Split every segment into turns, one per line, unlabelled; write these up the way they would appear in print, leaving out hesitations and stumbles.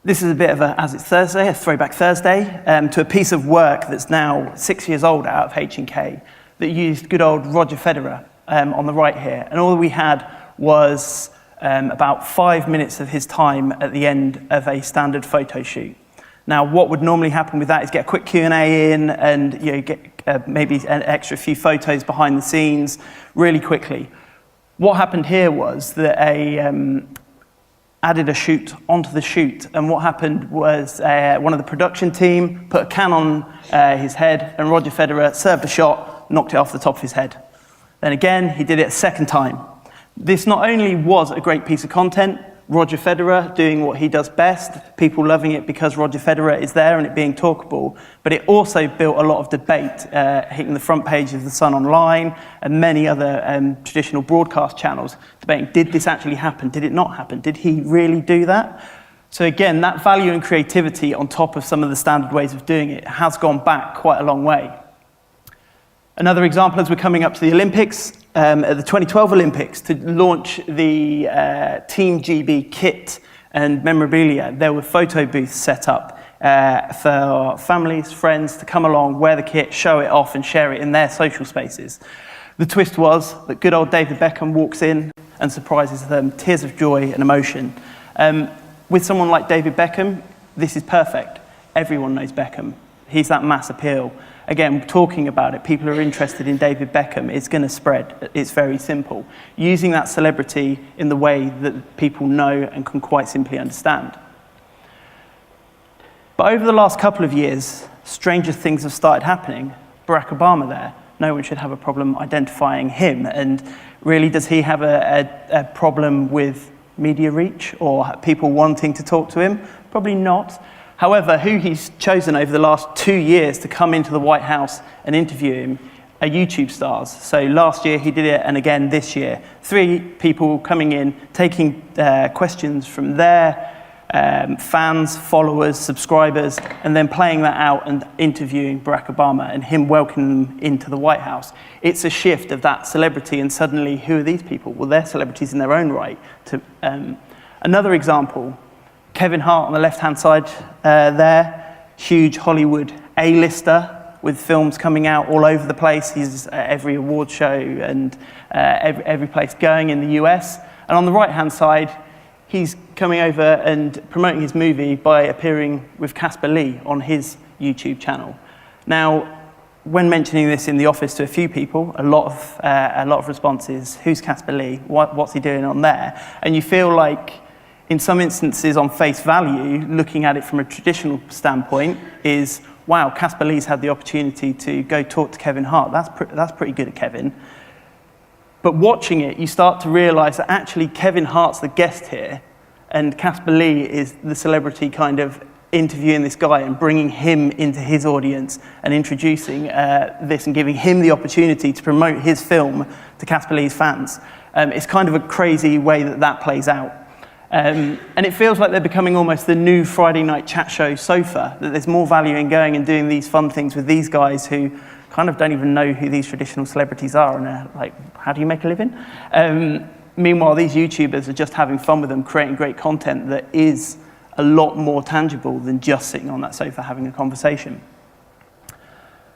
This is a bit of a, as it's Thursday, a throwback Thursday, to a piece of work that's now 6 years old out of H+K that used good old Roger Federer on the right here. And all we had was about 5 minutes of his time at the end of a standard photo shoot. Now, what would normally happen with that is get a quick Q&A in and get maybe an extra few photos behind the scenes really quickly. What happened here was that added a shoot onto the shoot, and what happened was one of the production team put a can on his head, and Roger Federer served a shot, knocked it off the top of his head. Then again, he did it a second time. This not only was a great piece of content, Roger Federer doing what he does best, people loving it because Roger Federer is there and it being talkable, but it also built a lot of debate, hitting the front page of The Sun Online and many other traditional broadcast channels, debating, did this actually happen? Did it not happen? Did he really do that? So again, that value and creativity on top of some of the standard ways of doing it has gone back quite a long way. Another example, as we're coming up to the Olympics, at the 2012 Olympics, to launch the Team GB kit and memorabilia, there were photo booths set up for families, friends to come along, wear the kit, show it off and share it in their social spaces. The twist was that good old David Beckham walks in and surprises them, tears of joy and emotion. With someone like David Beckham, this is perfect. Everyone knows Beckham. He's that mass appeal. Again, talking about it, people are interested in David Beckham, it's going to spread. It's very simple. Using that celebrity in the way that people know and can quite simply understand. But over the last couple of years, stranger things have started happening. Barack Obama there, no one should have a problem identifying him. And really, does he have a problem with media reach or people wanting to talk to him? Probably not. However, who he's chosen over the last 2 years to come into the White House and interview him are YouTube stars. So last year he did it, and again this year. 3 people coming in, taking questions from their fans, followers, subscribers, and then playing that out and interviewing Barack Obama and him welcoming them into the White House. It's a shift of that celebrity, and suddenly, who are these people? Well, they're celebrities in their own right. Another example, Kevin Hart on the left-hand side there, huge Hollywood A-lister with films coming out all over the place. He's at every award show and every place going in the US. And on the right-hand side, he's coming over and promoting his movie by appearing with Casper Lee on his YouTube channel. Now, when mentioning this in the office to a few people, a lot of responses, who's Casper Lee? What's he doing on there? And you feel like, in some instances, on face value, looking at it from a traditional standpoint, is, wow, Casper Lee's had the opportunity to go talk to Kevin Hart. That's pretty good of Kevin. But watching it, you start to realize that actually Kevin Hart's the guest here, and Casper Lee is the celebrity kind of interviewing this guy and bringing him into his audience and introducing this and giving him the opportunity to promote his film to Casper Lee's fans. It's kind of a crazy way that plays out. And it feels like they're becoming almost the new Friday night chat show sofa, that there's more value in going and doing these fun things with these guys who kind of don't even know who these traditional celebrities are, and they're like, how do you make a living? Meanwhile, these YouTubers are just having fun with them, creating great content that is a lot more tangible than just sitting on that sofa having a conversation.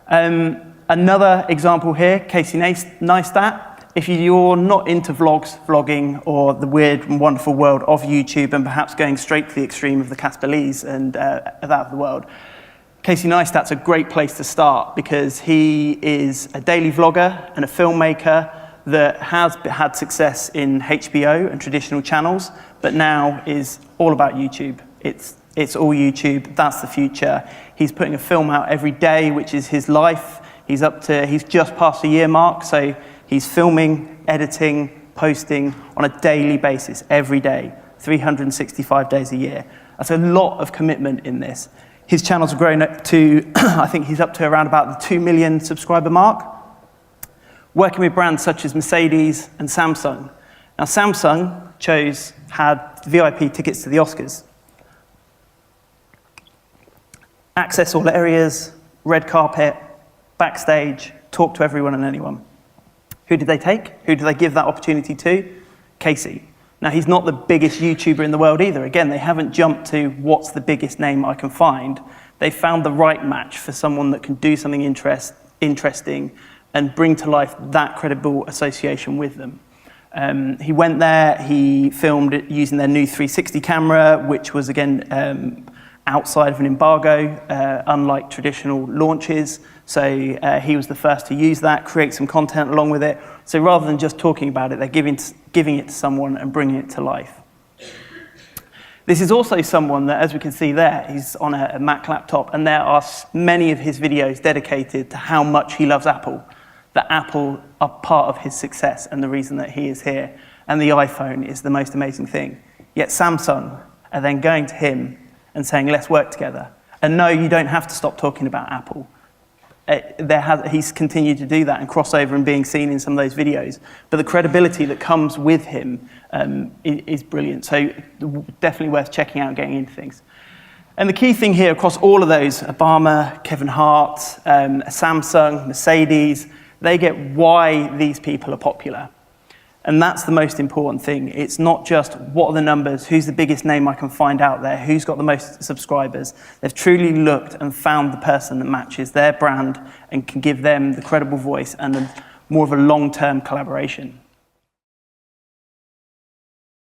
Another example here, Casey Neistat. If you're not into vlogging, or the weird and wonderful world of YouTube, and perhaps going straight to the extreme of the Casper Lees and that of the world, Casey Neistat's a great place to start because he is a daily vlogger and a filmmaker that has had success in HBO and traditional channels, but now is all about YouTube. It's all YouTube, that's the future. He's putting a film out every day, which is his life. He's just past the year mark, so he's filming, editing, posting on a daily basis, every day, 365 days a year. That's a lot of commitment in this. His channels have grown up to, I think he's up to around about the 2 million subscriber mark, working with brands such as Mercedes and Samsung. Now, Samsung had VIP tickets to the Oscars. Access all areas, red carpet, backstage, talk to everyone and anyone. Who did they take? Who did they give that opportunity to? Casey. Now, he's not the biggest YouTuber in the world either. Again, they haven't jumped to what's the biggest name I can find. They found the right match for someone that can do something interesting and bring to life that credible association with them. He went there, he filmed it using their new 360 camera, which was, again, outside of an embargo, unlike traditional launches. So he was the first to use that, create some content along with it. So rather than just talking about it, they're giving it to someone and bringing it to life. This is also someone that, as we can see there, he's on a Mac laptop, and there are many of his videos dedicated to how much he loves Apple, that Apple are part of his success and the reason that he is here, and the iPhone is the most amazing thing. Yet Samsung are then going to him and saying, let's work together. And no, you don't have to stop talking about Apple. He's continued to do that and cross over and being seen in some of those videos. But the credibility that comes with him is brilliant. So definitely worth checking out and getting into things. And the key thing here across all of those, Obama, Kevin Hart, Samsung, Mercedes, they get why these people are popular. And that's the most important thing. It's not just what are the numbers, who's the biggest name I can find out there, who's got the most subscribers. They've truly looked and found the person that matches their brand and can give them the credible voice and more of a long-term collaboration.